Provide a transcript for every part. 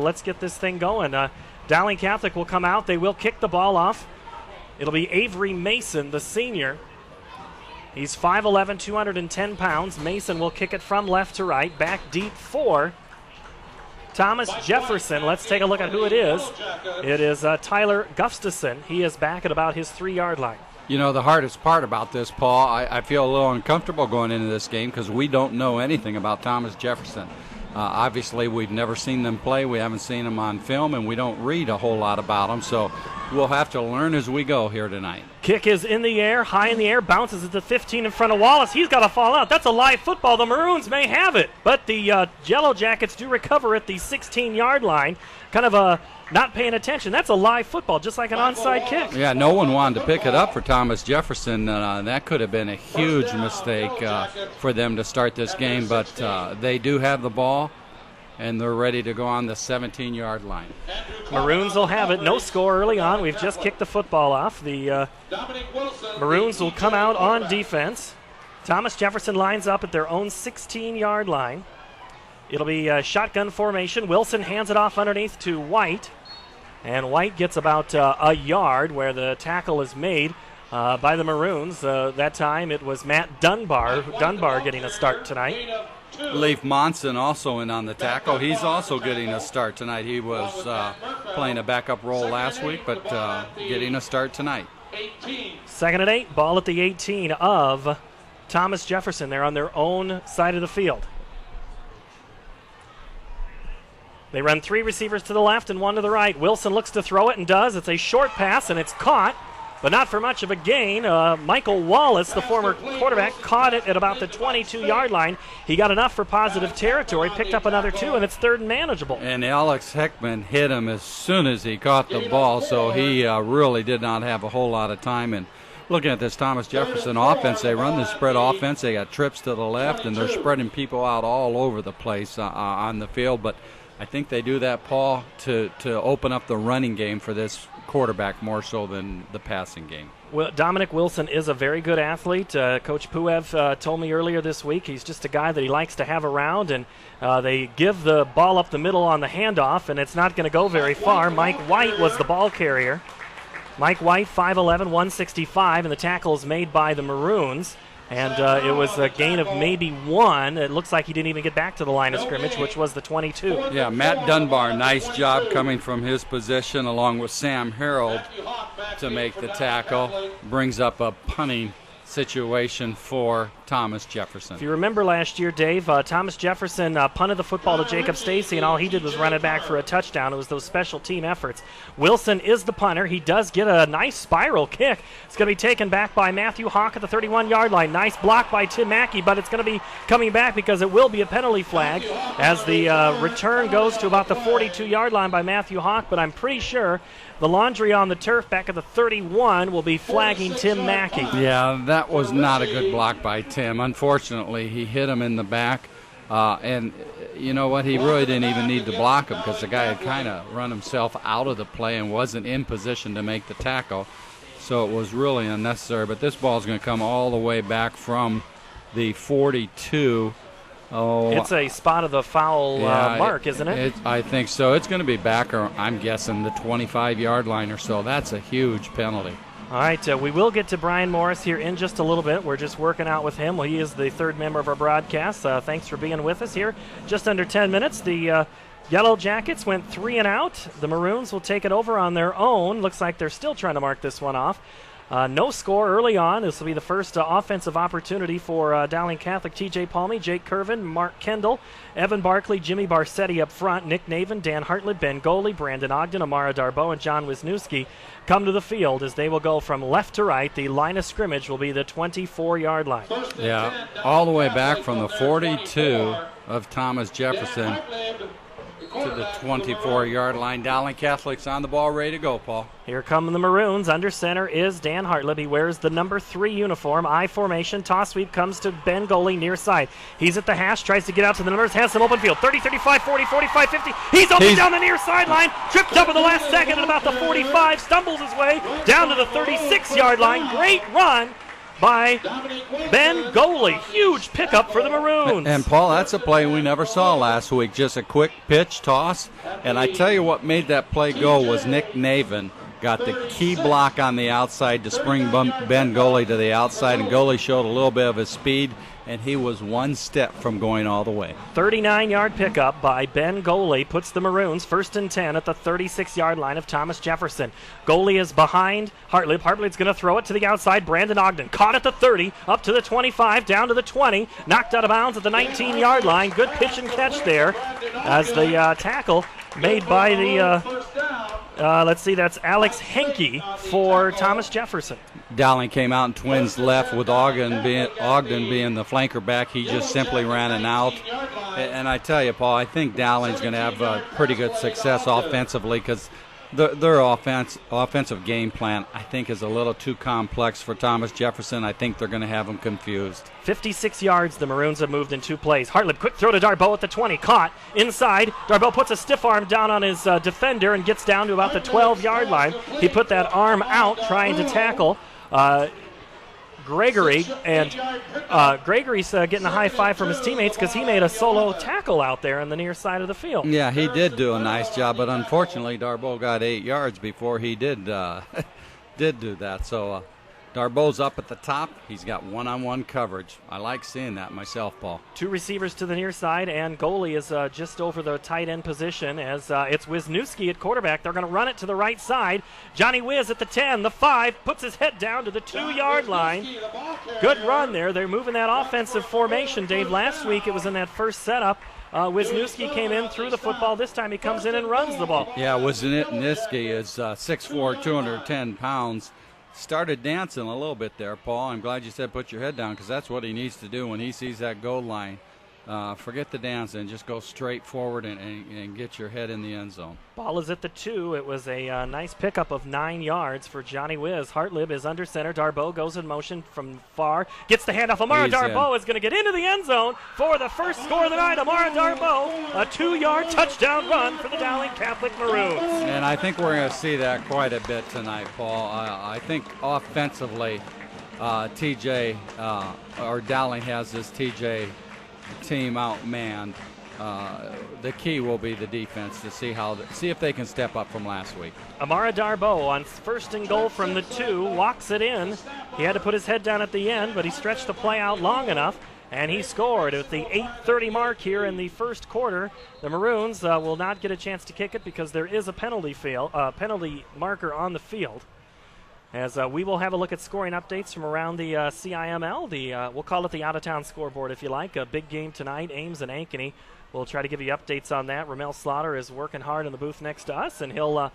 Let's get this thing going. Dowling Catholic will come out. They will kick the ball off. It'll be Avery Mason, the senior. He's 5'11", 210 pounds. Mason will kick it from left to right. Back deep for Thomas Jefferson. Let's take a look at who it is. It is Tyler Gustafson. He is back at about his 3-yard line. You know, the hardest part about this, Paul, I feel a little uncomfortable going into this game because we don't know anything about Thomas Jefferson. Obviously, we've never seen them play. We haven't seen them on film, and we don't read a whole lot about them. So we'll have to learn as we go here tonight. Kick is in the air, high in the air, bounces at the 15 in front of Wallace. He's got to fall out. That's a live football. The Maroons may have it, but the Yellow Jackets do recover at the 16-yard line. Kind of not paying attention. That's a live football, just like an onside kick. Yeah, no one wanted to pick it up for Thomas Jefferson. That could have been a huge mistake for them to start this game, but they do have the ball, and they're ready to go on the 17-yard line. Maroons will have it. No score early on. We've just kicked the football off. The Maroons will come out on defense. Thomas Jefferson lines up at their own 16-yard line. It'll be a shotgun formation. Wilson hands it off underneath to White. And White gets about a yard where the tackle is made by the Maroons. That time it was Matt Dunbar. Dunbar getting a start tonight. Leif Monson also in on the tackle. He's also getting a start tonight. He was playing a backup role last week, but getting a start tonight. 2nd and 8, ball at the 18 of Thomas Jefferson. They're on their own side of the field. They run 3 receivers to the left and 1 to the right. Wilson looks to throw it and does. It's a short pass, and it's caught, but not for much of a gain. Michael Wallace, the former quarterback, caught it at about the 22-yard line. He got enough for positive territory, picked up another 2, and it's 3rd and manageable. And Alex Heckman hit him as soon as he caught the ball, so he really did not have a whole lot of time. And looking at this Thomas Jefferson offense, they run the spread offense. They got trips to the left, and they're spreading people out all over the place on the field. But I think they do that, Paul, to open up the running game for this quarterback more so than the passing game. Well, Dominic Wilson is a very good athlete. Coach Puev told me earlier this week he's just a guy that he likes to have around, and they give the ball up the middle on the handoff, and it's not going to go very far. Mike White was the ball carrier. Mike White, 5'11", 165, and the tackle is made by the Maroons. And it was a gain of maybe 1. It looks like he didn't even get back to the line of scrimmage, which was the 22. Yeah, Matt Dunbar, nice job coming from his position along with Sam Harold to make the tackle. Brings up a punting situation for Thomas Jefferson. If you remember last year, Dave, Thomas Jefferson punted the football to Jacob Stacy, and all he did was run it back for a touchdown. It was those special team efforts. Wilson is the punter. He does get a nice spiral kick. It's going to be taken back by Matthew Hawk at the 31-yard line. Nice block by Tim Mackey, but it's going to be coming back because it will be a penalty flag as the return goes to about the 42-yard line by Matthew Hawk, but I'm pretty sure the laundry on the turf back at the 31 will be flagging Tim Mackey. Yeah, that was not a good block by Tim. Unfortunately, he hit him in the back. And you know what? He really didn't even need to block him because the guy had kind of run himself out of the play and wasn't in position to make the tackle. So it was really unnecessary. But this ball is going to come all the way back from the 42. Oh, it's a spot of the foul mark, isn't it? I think so. It's going to be back, or I'm guessing, the 25-yard line or so. That's a huge penalty. All right, we will get to Brian Morris here in just a little bit. We're just working out with him. Well, he is the 3rd member of our broadcast. Thanks for being with us here. Just under 10 minutes. The Yellow Jackets went 3 and out. The Maroons will take it over on their own. Looks like they're still trying to mark this one off. No score early on. This will be the first offensive opportunity for Dowling Catholic. TJ Palmy, Jake Curvin, Mark Kendall, Evan Barkley, Jimmy Barsetti up front, Nick Navin, Dan Hartlett, Ben Goley, Brandon Ogden, Amara Darbo, and John Wisniewski come to the field as they will go from left to right. The line of scrimmage will be the 24-yard line. Yeah, all the way back from the 42 of Thomas Jefferson to the 24-yard line. Dowling Catholic's on the ball, ready to go, Paul. Here come the Maroons. Under center is Dan Hartlett. He wears the number 3 uniform. I formation. Toss sweep comes to Ben Goley near side. He's at the hash, tries to get out to the numbers, has some open field. 30, 35, 40, 45, 50. He's open down the near sideline. Tripped up at the last second at about the 45. Stumbles his way down to the 36-yard line. Great run by Ben Goley. Huge pickup for the Maroons. And Paul, that's a play we never saw last week. Just a quick pitch toss. And I tell you what made that play go was Nick Navin got the key block on the outside to spring Ben Goley to the outside, and Goley showed a little bit of his speed, and he was one step from going all the way. 39-yard pickup by Ben Goley puts the Maroons 1st and 10 at the 36-yard line of Thomas Jefferson. Goley is behind Hartlib. Hartlib's going to throw it to the outside. Brandon Ogden caught at the 30, up to the 25, down to the 20, knocked out of bounds at the 19-yard line. Good pitch and catch there as the tackle made by the, let's see, that's Alex Henke for Thomas Jefferson. Dowling came out in twins left with Ogden being the flanker back. He just simply ran an out. And I tell you, Paul, I think Dowling's going to have pretty good success offensively because their offensive game plan, I think, is a little too complex for Thomas Jefferson. I think they're going to have him confused. 56 yards the Maroons have moved in 2 plays. Hartlib, quick throw to Darboe at the 20. Caught inside. Darboe puts a stiff arm down on his defender and gets down to about the 12-yard line. He put that arm out trying to tackle Gregory, and Gregory's getting a high five from his teammates because he made a solo tackle out there on the near side of the field. Yeah, he did do a nice job, but unfortunately Darboe got 8 yards before he did do that. So Darboe's up at the top. He's got one-on-one coverage. I like seeing that myself, Paul. 2 receivers to the near side, and Goley is just over the tight end position as it's Wisniewski at quarterback. They're going to run it to the right side. Johnny Wiz at the 10, the 5, puts his head down to the 2-yard line. Good run there. They're moving that offensive formation, Dave. Last week it was in that first setup. Wisniewski came in, threw the football. This time he comes in and runs the ball. Yeah, Wisniewski is 6'4", 210 pounds. Started dancing a little bit there, Paul. I'm glad you said put your head down because that's what he needs to do when he sees that goal line. Forget the dance and just go straight forward and get your head in the end zone. Ball is at the 2. It was a nice pickup of 9 yards for Johnny Wiz. Hartlib is under center. Darboe goes in motion from far. Gets the handoff. Amara Darboe is going to get into the end zone for the first score of the night. Amara Darboe, a 2-yard touchdown run for the Dowling Catholic Maroons. And I think we're going to see that quite a bit tonight, Paul. I think offensively, TJ, or Dowling has this TJ team outmanned. The key will be the defense to see if they can step up from last week. Amara Darboe on 1st and goal from the 2 walks it in. He had to put his head down at the end, but he stretched the play out long enough, and he scored at the 8:30 mark here in the first quarter. The Maroons will not get a chance to kick it because there is a penalty marker on the field. As we will have a look at scoring updates from around the CIML, we'll call it the out-of-town scoreboard if you like. A big game tonight, Ames and Ankeny. We'll try to give you updates on that. Ramel Slaughter is working hard in the booth next to us, and he'll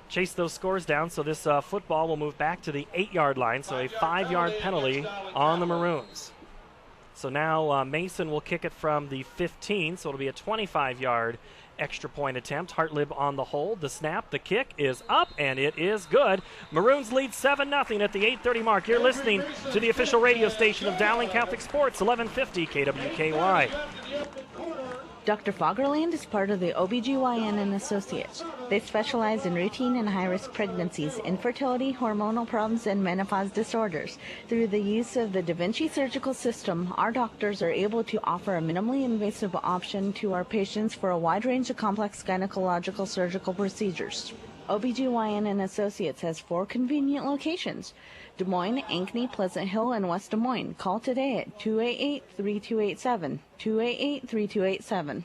chase those scores down. So this football will move back to the 8-yard line, so a 5-yard penalty on the Maroons. So now Mason will kick it from the 15, so it'll be a 25-yard extra point attempt. Hartlib on the hold. The snap, the kick is up, and it is good. Maroons lead 7-0 at the 8:30 mark. You're listening to the official radio station of Dowling Catholic Sports, 1150 KWKY. Dr. Fagerland is part of the OBGYN and Associates. They specialize in routine and high-risk pregnancies, infertility, hormonal problems, and menopause disorders. Through the use of the Da Vinci surgical system, our doctors are able to offer a minimally invasive option to our patients for a wide range of complex gynecological surgical procedures. OBGYN and Associates has 4 convenient locations: Des Moines, Ankeny, Pleasant Hill, and West Des Moines. Call today at 288-3287, 288-3287.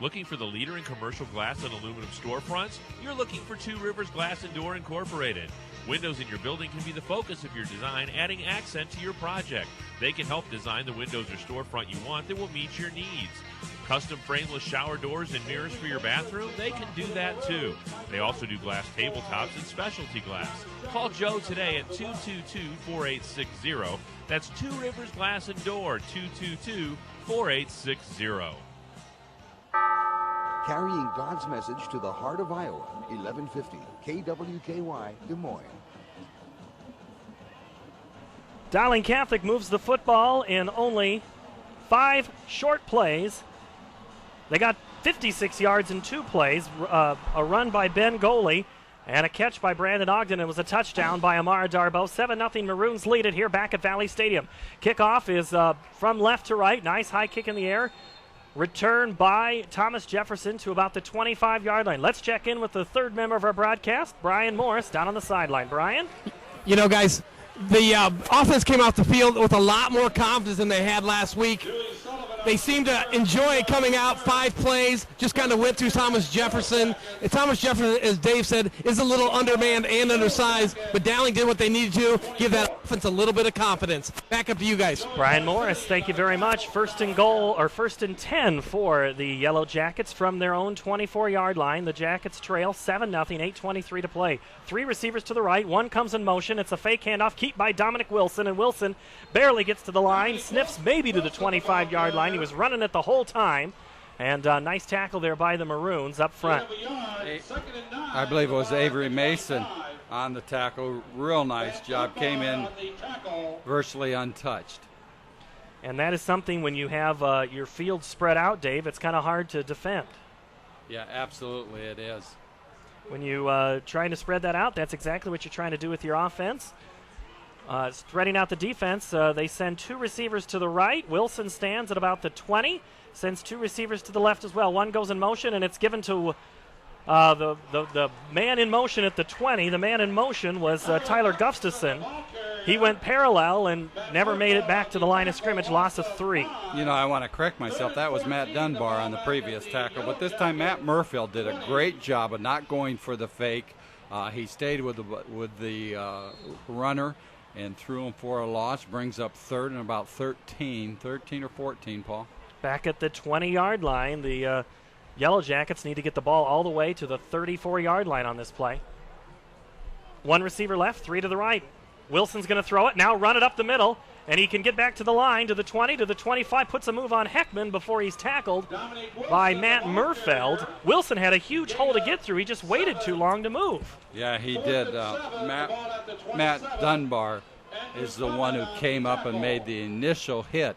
Looking for the leader in commercial glass and aluminum storefronts? You're looking for Two Rivers Glass and Door Incorporated. Windows in your building can be the focus of your design, adding accent to your project. They can help design the windows or storefront you want that will meet your needs. Custom frameless shower doors and mirrors for your bathroom? They can do that too. They also do glass tabletops and specialty glass. Call Joe today at 222-4860. That's Two Rivers Glass and Door, 222-4860. Carrying God's message to the heart of Iowa, 1150 KWKY, Des Moines. Dowling Catholic moves the football in only 5 short plays. They got 56 yards in 2 plays. A run by Ben Goley And a catch by Brandon Ogden. It was a touchdown by Amara Darbo. 7-0 Maroons lead it here back at Valley Stadium. Kickoff is from left to right. Nice high kick in the air. Return by Thomas Jefferson to about the 25-yard line. Let's check in with the third member of our broadcast, Brian Morris, down on the sideline. Brian? You know, guys, the offense came off the field with a lot more confidence than they had last week. They seem to enjoy coming out 5 plays, just kind of went through Thomas Jefferson. And Thomas Jefferson, as Dave said, is a little undermanned and undersized, but Dowling did what they needed to, give that offense a little bit of confidence. Back up to you guys. Brian Morris, thank you very much. First and 10 for the Yellow Jackets from their own 24-yard line. The Jackets trail 7-0, 8:23 to play. 3 receivers to the right, 1 comes in motion. It's a fake handoff, keep by Dominic Wilson, and Wilson barely gets to the line, sniffs maybe to the 25-yard line. He was running it the whole time. And nice tackle there by the Maroons up front. I believe it was Avery Mason on the tackle. Real nice job. Came in virtually untouched. And that is something when you have your field spread out, Dave, it's kind of hard to defend. Yeah, absolutely it is. When you trying to spread that out, that's exactly what you're trying to do with your offense. Spreading out the defense, they send 2 receivers to the right. Wilson stands at about the 20, sends 2 receivers to the left as well. 1 goes in motion, and it's given to the man in motion at the 20. The man in motion was Tyler Gustafson. He went parallel and never made it back to the line of scrimmage, loss of 3. You know, I want to correct myself. That was Matt Dunbar on the previous tackle, but this time Matt Murfield did a great job of not going for the fake. He stayed with the runner and threw him for a loss. Brings up third and about 13 or 14, Paul. Back at the 20-yard line, the Yellow Jackets need to get the ball all the way to the 34-yard line on this play. 1 receiver left, 3 to the right. Wilson's going to throw it, now run it up the middle, and he can get back to the line, to the 20, to the 25, puts a move on Heckman before he's tackled by Matt Murfeld. Wilson had a huge hole to get through. He just waited too long to move. Yeah, he did. Matt Dunbar is the one who came up and made the initial hit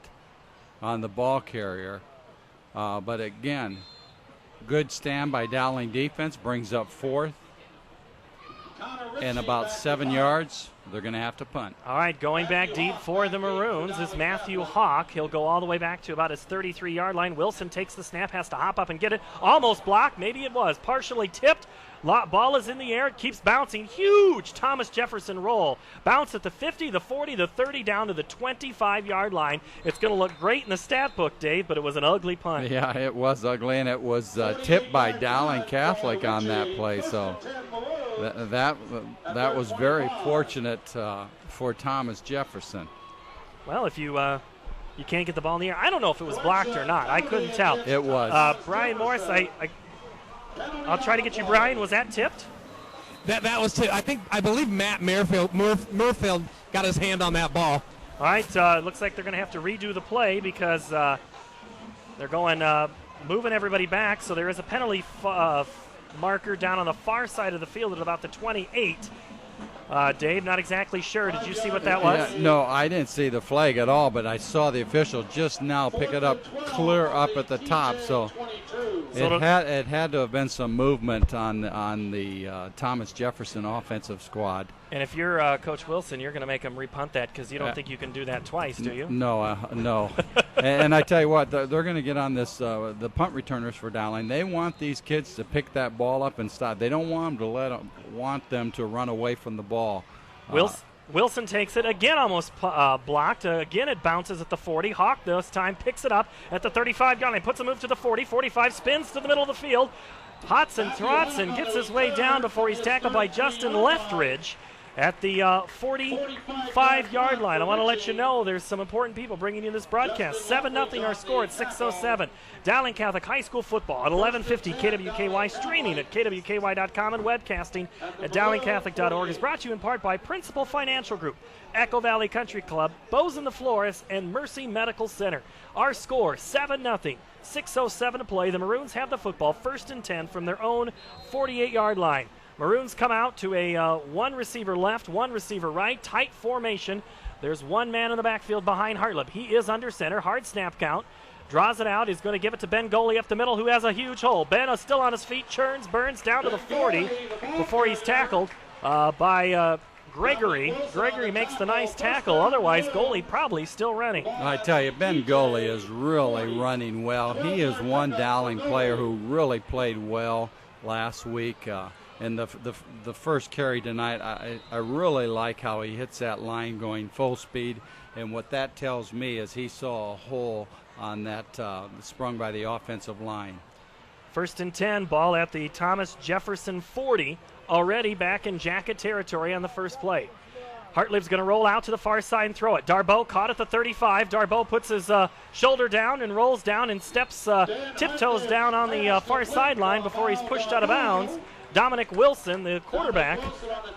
on the ball carrier. But again, good stand by Dowling defense, brings up 4th. And about 7 yards, they're going to have to punt. All right, going back deep for the Maroons is Matthew Hawk. He'll go all the way back to about his 33-yard line. Wilson takes the snap, has to hop up and get it. Almost blocked, maybe it was. Partially tipped. Ball is in the air. It keeps bouncing. Huge Thomas Jefferson roll. Bounce at the 50, the 40, the 30, down to the 25-yard line. It's going to look great in the stat book, Dave, but it was an ugly punt. Yeah, it was ugly, and it was tipped by Dowling Catholic on that play. So that was very fortunate for Thomas Jefferson. Well, if you can't get the ball in the air, I don't know if it was blocked or not. I couldn't tell. It was. Brian Morris, I'll try to get you, Brian. Was that tipped? That was tipped. I believe Matt Murfield got his hand on that ball. All right, looks like they're going to have to redo the play because they're going moving everybody back. So there is a penalty marker down on the far side of the field at about the 28. Dave, not exactly sure. Did you see what that was? Yeah, no, I didn't see the flag at all, but I saw the official just now pick it up clear up at the top. So it had to have been some movement on the Thomas Jefferson offensive squad. And if you're Coach Wilson, you're going to make him repunt that because you don't think you can do that twice, do you? No, no. And I tell you what, they're going to get on this, the punt returners for Dowling. They want these kids to pick that ball up and stop. They don't want them to run away from the ball. Wilson takes it again, almost blocked. Again, it bounces at the 40. Hawk this time picks it up at the 35-yard line, puts a move to the 40. 45 spins to the middle of the field. Hots and trots and gets his way down before he's tackled by Justin Leftridge at the 45-yard line. I want to let you know there's some important people bringing you this broadcast. 7-0 our score at 6:07. Dowling Catholic High School football at 11:50 KWKY, streaming at kwky.com and webcasting at dowlingcatholic.org is brought to you in part by Principal Financial Group, Echo Valley Country Club, Bozen the Florist, and Mercy Medical Center. Our score, 7-0. 6:07 to play. The Maroons have the football, 1st and 10 from their own 48-yard line. Maroons come out to a 1 receiver left, 1 receiver right, tight formation. There's 1 man in the backfield behind Hartleb. He is under center, hard snap count. Draws it out. He's going to give it to Ben Goley up the middle, who has a huge hole. Ben is still on his feet, churns, burns down to the 40 before he's tackled by Gregory. Gregory makes the nice tackle. Otherwise, Goley probably still running. I tell you, Ben Goley is really running well. He is one Dowling player who really played well last week. And the first carry tonight, I really like how he hits that line going full speed. And what that tells me is he saw a hole on that sprung by the offensive line. 1st and 10, ball at the Thomas Jefferson 40, already back in Jacket territory on the first play. Hartlib's going to roll out to the far side and throw it. Darboe caught at the 35. Darboe puts his shoulder down and rolls down and steps, tiptoes down on the far sideline before he's pushed out of bounds. Dominic Wilson, the quarterback,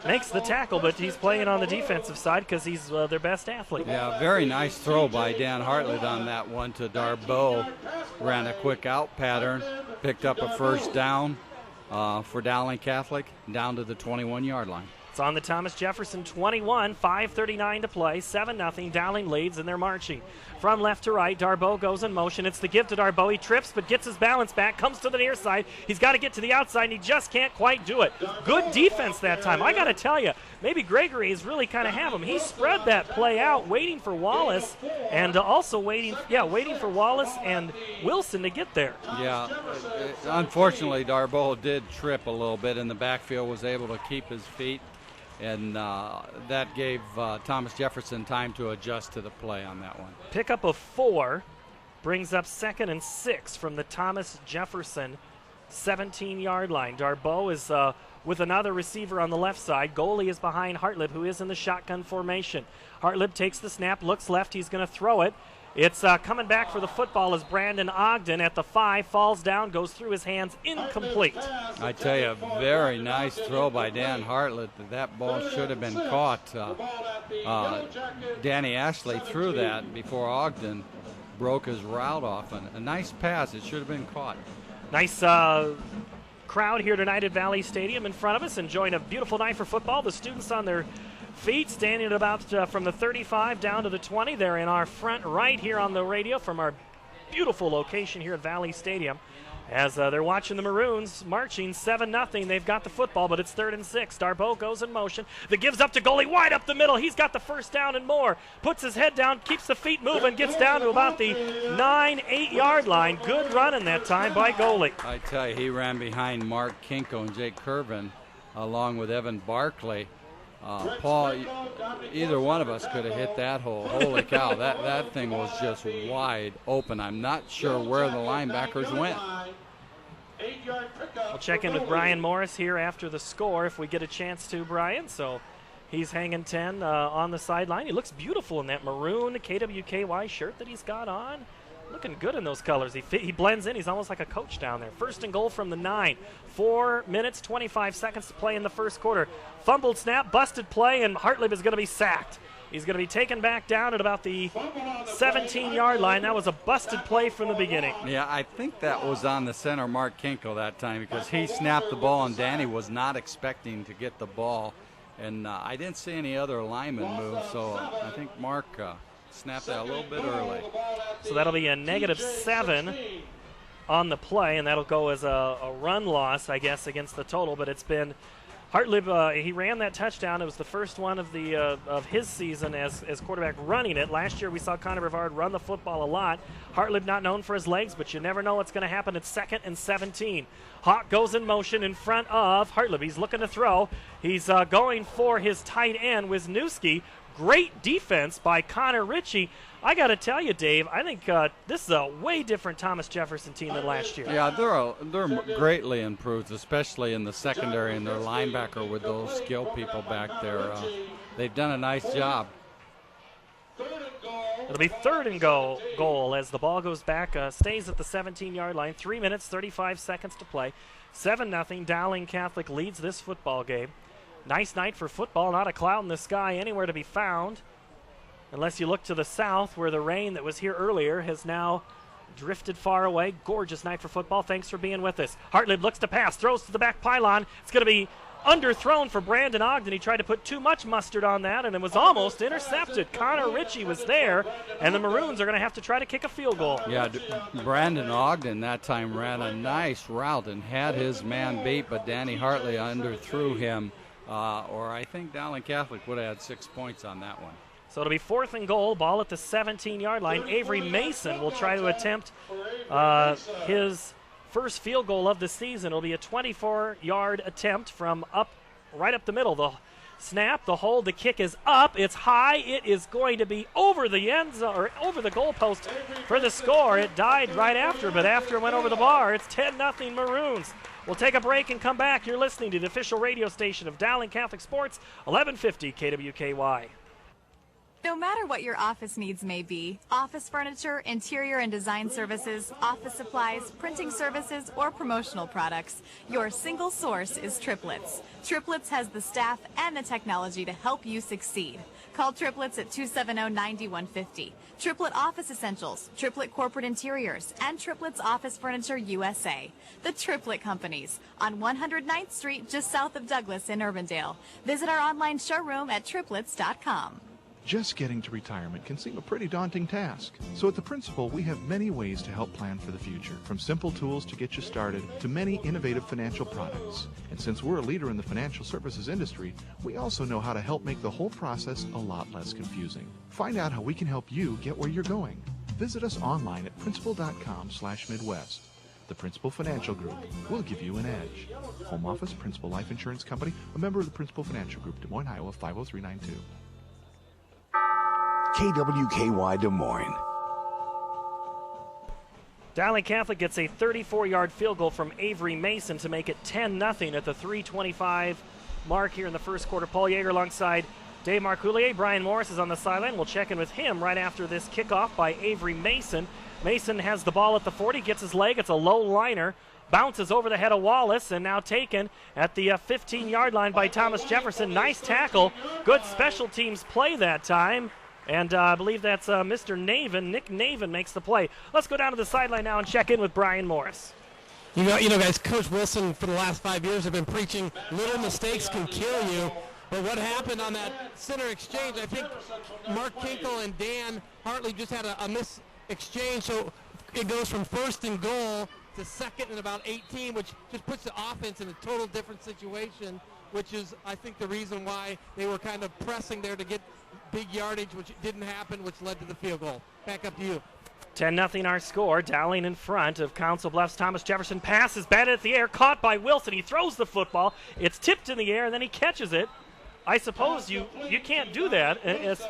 makes the tackle, but he's playing on the defensive side because he's their best athlete. Yeah, very nice throw by Dan Hartlib on that one to Darboe. Ran a quick out pattern, picked up a first down for Dowling Catholic, down to the 21-yard line. It's on the Thomas Jefferson 21, 5:39 to play, 7-0. Dowling leads, and they're marching. From left to right, Darboe goes in motion. It's the give to Darboe. He trips but gets his balance back, comes to the near side. He's got to get to the outside, and he just can't quite do it. Good defense that time. I got to tell you, maybe Gregory is really kind of have him. He spread that play out, waiting for Wallace, and also waiting for Wallace and Wilson to get there. Yeah, unfortunately, Darboe did trip a little bit in the backfield, was able to keep his feet. And that gave Thomas Jefferson time to adjust to the play on that one. Pickup of 4 brings up 2nd and 6 from the Thomas Jefferson 17-yard line. Darboe is with another receiver on the left side. Goley is behind Hartlib, who is in the shotgun formation. Hartlib takes the snap, looks left. He's going to throw it. It's coming back for the football as Brandon Ogden at the 5 falls down, goes through his hands, incomplete. I tell you, very nice throw by Dan Hartlib. That ball should have been caught. Danny Ashley threw that before Ogden broke his route off. A nice pass. It should have been caught. Nice crowd here tonight at Valley Stadium in front of us, enjoying a beautiful night for football. The students on their feet, standing at about from the 35 down to the 20. They're in our front right here on the radio from our beautiful location here at Valley Stadium as they're watching the Maroons marching 7-0. They've got the football, but it's 3rd and 6. Darboe goes in motion. The gives up to Goley, wide up the middle. He's got the first down and more. Puts his head down, keeps the feet moving, gets down to about the 9-8-yard line. Good running that time by Goley. I tell you, he ran behind Mark Kinko and Jake Curvin along with Evan Barkley. Paul, either one of us could have hit that hole. Holy cow, that thing was just wide open. I'm not sure where the linebackers went. We'll check in with Brian Morris here after the score if we get a chance to, Brian. So he's hanging 10 on the sideline. He looks beautiful in that maroon KWKY shirt that he's got on. Looking good in those colors. He blends in. He's almost like a coach down there. 1st and goal from the 9. 4 minutes, 25 seconds to play in the first quarter. Fumbled snap, busted play, and Hartlib is going to be sacked. He's going to be taken back down at about the 17-yard line. That was a busted play from the beginning. Yeah, I think that was on the center, Mark Kinko, that time because he snapped the ball, and Danny was not expecting to get the ball. And I didn't see any other linemen move, so I think Mark snapped that a little bit early. So that'll be a -7 on the play, and that'll go as a run loss, I guess, against the total. But it's been Hartlib. He ran that touchdown. It was the first one of the of his season as quarterback running it. Last year we saw Connor Brevard run the football a lot. Hartlib not known for his legs, but you never know what's going to happen. It's 2nd and 17. Hawk goes in motion in front of Hartlib. He's looking to throw. He's going for his tight end, Wisniewski. Great defense by Connor Ritchie. I got to tell you, Dave, I think this is a way different Thomas Jefferson team than last year. Yeah, they're greatly improved, especially in the secondary and their linebacker with those skill people back there. They've done a nice job. It'll be 3rd and goal as the ball goes back, stays at the 17-yard line. 3 minutes, 35 seconds to play. 7-0. Dowling Catholic leads this football game. Nice night for football, not a cloud in the sky anywhere to be found. Unless you look to the south where the rain that was here earlier has now drifted far away. Gorgeous night for football. Thanks for being with us. Hartlib looks to pass, throws to the back pylon. It's going to be underthrown for Brandon Ogden. He tried to put too much mustard on that, and it was almost intercepted. Connor Ritchie was there, and the Maroons are going to have to try to kick a field goal. Yeah, Brandon Ogden that time ran a nice route and had his man beat, but Danny Hartley underthrew him, or I think Dowling Catholic would have had 6 points on that one. So it'll be 4th and goal, ball at the 17-yard line. Avery Mason will try to attempt his first field goal of the season. It'll be a 24-yard attempt from right up the middle. The snap, the hold, the kick is up. It's high. It is going to be over the end zone, or over the goalpost for the score. It died right after, but after it went over the bar, it's 10-0 Maroons. We'll take a break and come back. You're listening to the official radio station of Dowling Catholic Sports, 1150 KWKY. No matter what your office needs may be, office furniture, interior and design services, office supplies, printing services, or promotional products, your single source is Triplets. Triplets has the staff and the technology to help you succeed. Call Triplets at 270-9150. Triplet Office Essentials, Triplet Corporate Interiors, and Triplets Office Furniture USA. The Triplet Companies on 109th Street, just south of Douglas in Urbandale. Visit our online showroom at triplets.com. Just getting to retirement can seem a pretty daunting task. So at The Principal, we have many ways to help plan for the future, from simple tools to get you started to many innovative financial products. And since we're a leader in the financial services industry, we also know how to help make the whole process a lot less confusing. Find out how we can help you get where you're going. Visit us online at principal.com/Midwest. The Principal Financial Group will give you an edge. Home Office, Principal Life Insurance Company, a member of the Principal Financial Group, Des Moines, Iowa, 50392. KWKY Des Moines. Dowling Catholic gets a 34-yard field goal from Avery Mason to make it 10-0 at the 3:25 mark here in the first quarter. Paul Yeager alongside Dave Marcoulier. Brian Morris is on the sideline. We'll check in with him right after this kickoff by Avery Mason. Mason has the ball at the 40, gets his leg. It's a low liner. Bounces over the head of Wallace and now taken at the 15-yard line by Thomas Jefferson. Nice tackle. Good special teams play that time. And I believe that's Mr. Navin. Nick Navin makes the play. Let's go down to the sideline now and check in with Brian Morris. You know, guys, Coach Wilson for the last 5 years have been preaching little mistakes can kill you. But what happened on that center exchange, I think Mark Kinkle and Dan Hartley just had a miss exchange, so it goes from 1st and goal to 2nd and about 18, which just puts the offense in a total different situation, which is, I think, the reason why they were kind of pressing there to get big yardage, which didn't happen, which led to the field goal. Back up to you. 10-0 our score. Dowling in front of Council Bluffs. Thomas Jefferson passes, batted at the air, caught by Wilson. He throws the football. It's tipped in the air, and then he catches it. I suppose you can't do that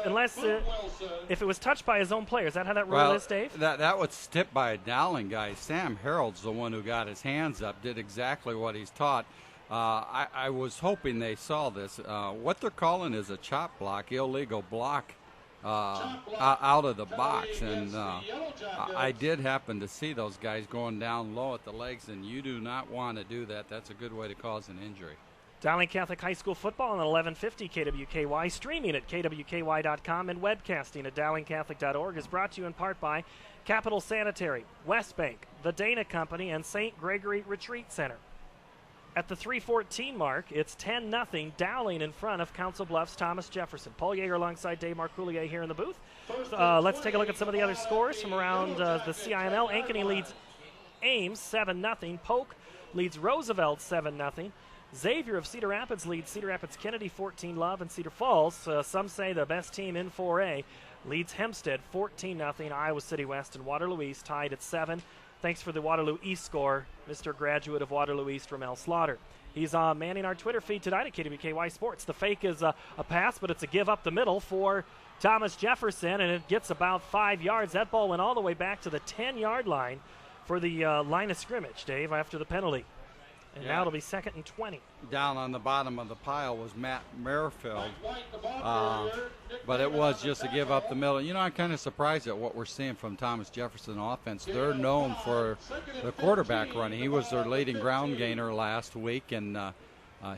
unless if it was touched by his own player. Is that how that rule is, Dave? That was tipped by a Dowling guy. Sam Harold's the one who got his hands up, did exactly what he's taught. I was hoping they saw this. What they're calling is a chop block, illegal block out of the box. And I did happen to see those guys going down low at the legs, and you do not want to do that. That's a good way to cause an injury. Dowling Catholic High School football on 1150 KWKY, streaming at kwky.com and webcasting at dowlingcatholic.org is brought to you in part by Capital Sanitary, West Bank, the Dana Company, and St. Gregory Retreat Center. At the 3:14 mark, it's 10-0 Dowling in front of Council Bluffs' Thomas Jefferson. Paul Yeager alongside Dave Marcoulier here in the booth. Let's take a look at some of the other scores from around the CIML. Ankeny leads Ames 7-0. Polk leads Roosevelt 7-0. Xavier of Cedar Rapids leads Cedar Rapids Kennedy 14-0, and Cedar Falls, some say the best team in 4A, leads Hempstead 14-0. Iowa City West and Waterloo East tied at 7. Thanks for the Waterloo East score, Mr. Graduate of Waterloo East, Ramel Slaughter. He's manning our Twitter feed tonight at KWKY Sports. The fake is a pass, but it's a give up the middle for Thomas Jefferson, and it gets about 5 yards. That ball went all the way back to the 10-yard line for the line of scrimmage, Dave, after the penalty. And now it'll be 2nd and 20. Down on the bottom of the pile was Matt Merrifield, but it was just a give up the middle. You know, I'm kind of surprised at what we're seeing from Thomas Jefferson offense. They're known for the quarterback run. He was their leading ground gainer last week, and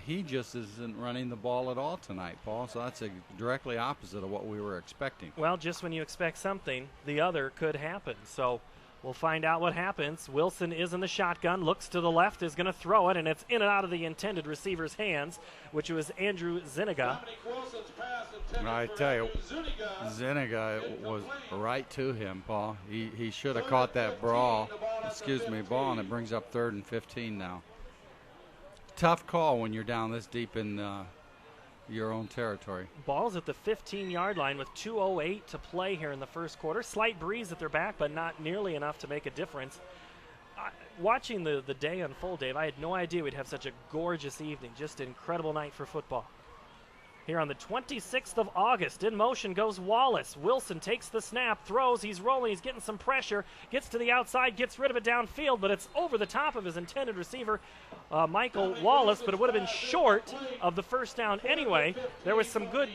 he just isn't running the ball at all tonight, Paul. So that's directly opposite of what we were expecting. Well, just when you expect something, the other could happen. So We'll find out what happens. Wilson is in the shotgun, looks to the left, is going to throw it, and it's in and out of the intended receiver's hands, which was Andrew Zuniga. I tell you, Zuniga was right to him, Paul. He should have caught that ball, and it brings up 3rd and 15 now. Tough call when you're down this deep in your own territory. Ball's at the 15-yard line with 2:08 to play here in the first quarter. Slight breeze at their back, but not nearly enough to make a difference. Watching the day unfold, Dave, I had no idea we'd have such a gorgeous evening. Just an incredible night for football. Here on the 26th of August, in motion goes Wallace. Wilson takes the snap, throws, he's rolling, he's getting some pressure, gets to the outside, gets rid of it downfield, but it's over the top of his intended receiver, Michael Wallace, but it would have been short of the first down anyway. There was some good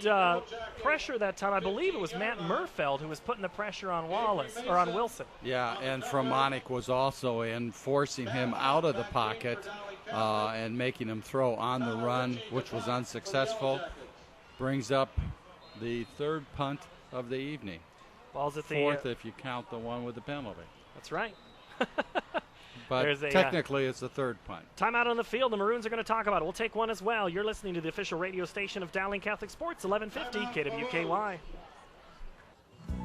pressure that time. I believe it was Matt Murfeld who was putting the pressure on Wallace, or on Wilson. Yeah, and Fromanik was also in, forcing him out of the pocket and making him throw on the run, which was unsuccessful. Brings up the 3rd punt of the evening. Ball's at the 4th if you count the one with the penalty. That's right. But technically it's the 3rd punt. Timeout on the field. The Maroons are going to talk about it. We'll take one as well. You're listening to the official radio station of Dowling Catholic Sports, 1150 KWKY.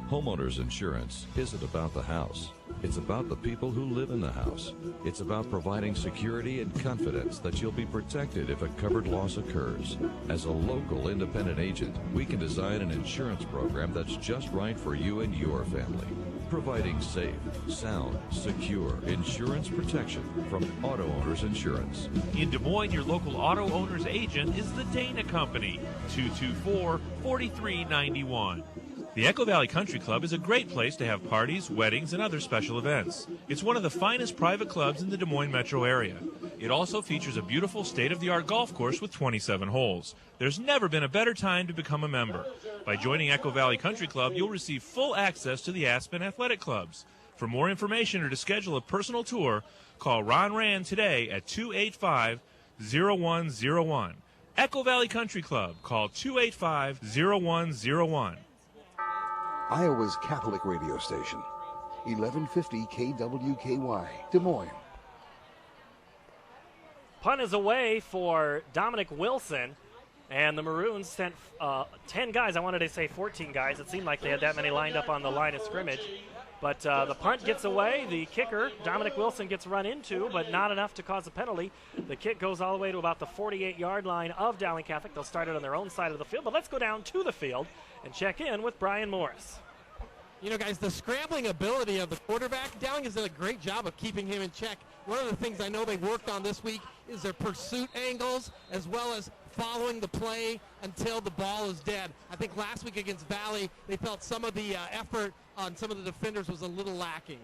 Homeowners insurance isn't about the house. It's about the people who live in the house. It's about providing security and confidence that you'll be protected if a covered loss occurs. As a local independent agent, we can design an insurance program that's just right for you and your family. Providing safe, sound, secure insurance protection from Auto Owners Insurance. In Des Moines, your local auto owner's agent is the Dana Company, 224-4391. The Echo Valley Country Club is a great place to have parties, weddings, and other special events. It's one of the finest private clubs in the Des Moines metro area. It also features a beautiful state-of-the-art golf course with 27 holes. There's never been a better time to become a member. By joining Echo Valley Country Club, you'll receive full access to the Aspen Athletic Clubs. For more information or to schedule a personal tour, call Ron Rand today at 285-0101. Echo Valley Country Club. Call 285-0101. Iowa's Catholic radio station, 1150 KWKY, Des Moines. Punt is away for Dominic Wilson, and the Maroons sent 10 guys. I wanted to say 14 guys. It seemed like they had that many lined up on the line of scrimmage. But the punt gets away. The kicker, Dominic Wilson, gets run into, but not enough to cause a penalty. The kick goes all the way to about the 48-yard line of Dowling Catholic. They'll start it on their own side of the field. But let's go down to the field and check in with Brian Morris. You know, guys, the scrambling ability of the quarterback, Dowling has done a great job of keeping him in check. One of the things I know they worked on this week is their pursuit angles as well as following the play until the ball is dead. I think last week against Valley, they felt some of the effort on some of the defenders was a little lacking.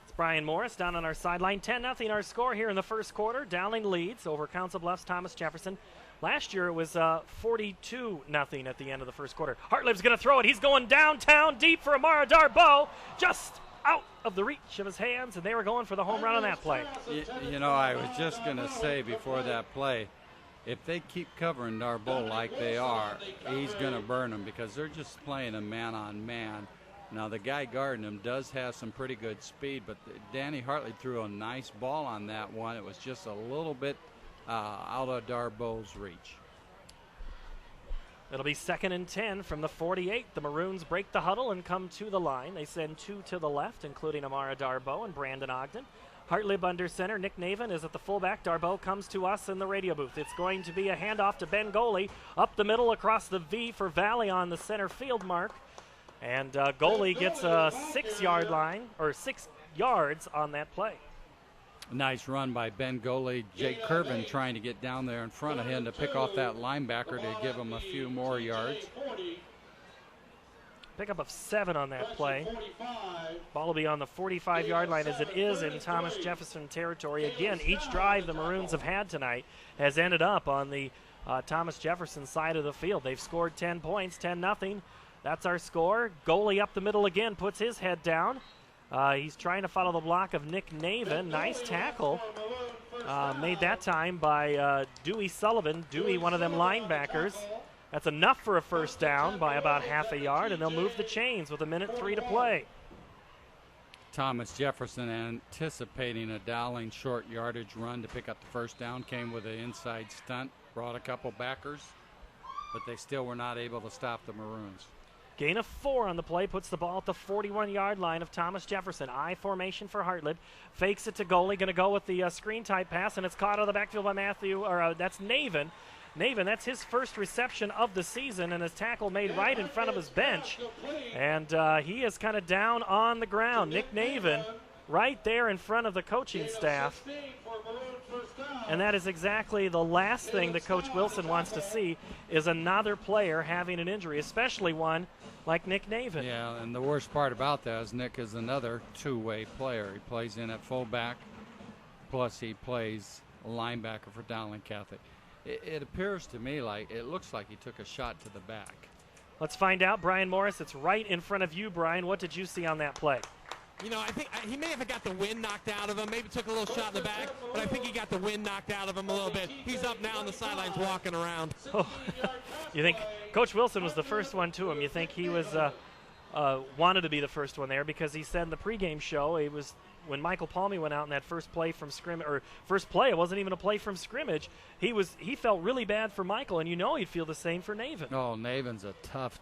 It's Brian Morris down on our sideline. 10-0 our score here in the first quarter. Dowling leads over Council Bluffs Thomas Jefferson. Last year it was 42-0 at the end of the first quarter. Hartlib's going to throw it. He's going downtown deep for Amara Darbo, just out of the reach of his hands, and they were going for the home run on that play. You know, I was just going to say before that play, if they keep covering Darbo like they are, he's going to burn them because they're just playing a man-on-man. Now, the guy guarding him does have some pretty good speed, but Danny Hartley threw a nice ball on that one. It was just a little bit out of Darbo's reach. It'll be 2nd and 10 from the 48. The Maroons break the huddle and come to the line. They send 2 to the left, including Amara Darbo and Brandon Ogden. Hartlib under center. Nick Naven is at the fullback. Darbo comes to us in the radio booth. It's going to be a handoff to Ben Goley. Up the middle across the V for Valley on the center field mark. And Goley gets a 6-yard line, or 6 yards on that play. Nice run by Ben Goley. Jake Kervin trying to get down there in front of him to pick off that linebacker to give him a few more yards. Pickup of 7 on that play. Ball will be on the 45-yard line as it is in Thomas Jefferson territory. Again, each drive the Maroons have had tonight has ended up on the Thomas Jefferson side of the field. They've scored 10 points, 10-0. That's our score. Goley up the middle again, puts his head down. He's trying to follow the block of Nick Naven. Nice tackle. Made that time by Dewey Sullivan. Dewey, one of them linebackers. That's enough for a first down by about half a yard, and they'll move the chains with 1:03 to play. Thomas Jefferson, anticipating a Dowling short yardage run to pick up the first down, came with an inside stunt, brought a couple backers, but they still were not able to stop the Maroons. Gain of 4 on the play, puts the ball at the 41-yard line of Thomas Jefferson. I formation for Hartlib. Fakes it to goalie, going to go with the screen-type pass, and it's caught out of the backfield by that's Navin. Navin, that's his first reception of the season, and his tackle made right in front of his bench. And he is kind of down on the ground. Nick Navin right there in front of the coaching staff. And that is exactly the last thing that Coach Wilson wants to see, is another player having an injury, especially one like Nick Navin. Yeah, and the worst part about that is Nick is another two-way player. He plays in at fullback, plus he plays linebacker for Dowling Catholic. It appears to me like it looks like he took a shot to the back. Let's find out. Brian Morris, it's right in front of you, Brian. What did you see on that play? You know, I think he may have got the wind knocked out of him, maybe took a little shot in the back, but I think he got the wind knocked out of him a little bit. He's up now on the sidelines walking around. Oh, you think Coach Wilson was the first one to him? You think he was wanted to be the first one there, because he said in the pregame show, it was when Michael Palmy went out in that first play from scrimmage, or first play, it wasn't even a play from scrimmage. He felt really bad for Michael, and you know he'd feel the same for Navin. Oh, Navin's a tough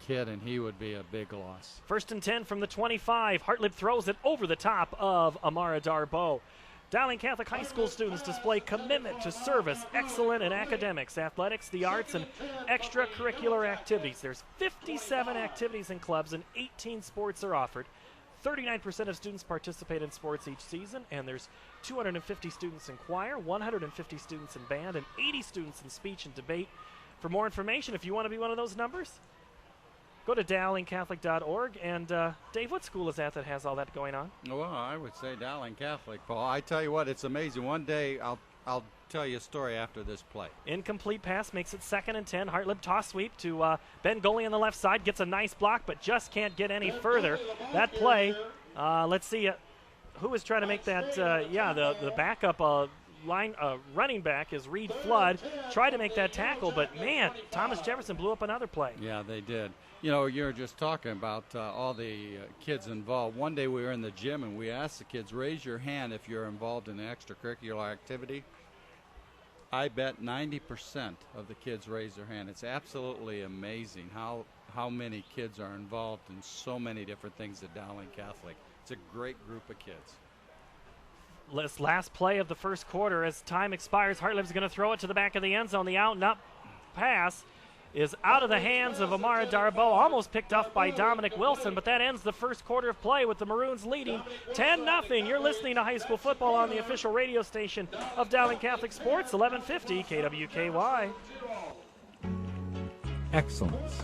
kid, and he would be a big loss. 1st and 10 from the 25. Hartlib throws it over the top of Amara Darbo. Dowling Catholic High School students display commitment to service, excellence in academics, athletics, the arts, and extracurricular activities. There's 57 activities and clubs, and 18 sports are offered. 39% of students participate in sports each season, and there's 250 students in choir, 150 students in band, and 80 students in speech and debate. For more information, if you want to be one of those numbers, go to dowlingcatholic.org. And Dave, what school is that has all that going on? Well, I would say Dowling Catholic, Paul. I tell you what, it's amazing. One day I'll tell you a story after this play. Incomplete pass makes it 2nd and 10. Hartlib toss sweep to Ben Goley on the left side. Gets a nice block, but just can't get any further. That play, let's see, who was trying to make that? The backup running back is Reed Flood. Tried to make that tackle, but man, Thomas Jefferson blew up another play. Yeah, they did. You know, you're just talking about all the kids involved. One day we were in the gym and we asked the kids, raise your hand if you're involved in an extracurricular activity. I bet 90% of the kids raise their hand. It's absolutely amazing how many kids are involved in so many different things at Dowling Catholic. It's a great group of kids. This last play of the first quarter, as time expires, Hartlib's going to throw it to the back of the end zone. The out and up pass is out of the hands of Amara Darbo, almost picked off by Dominic Wilson, but that ends the first quarter of play with the Maroons leading 10-0. You're listening to high school football on the official radio station of Dowling Catholic Sports, 1150 KWKY. Excellence.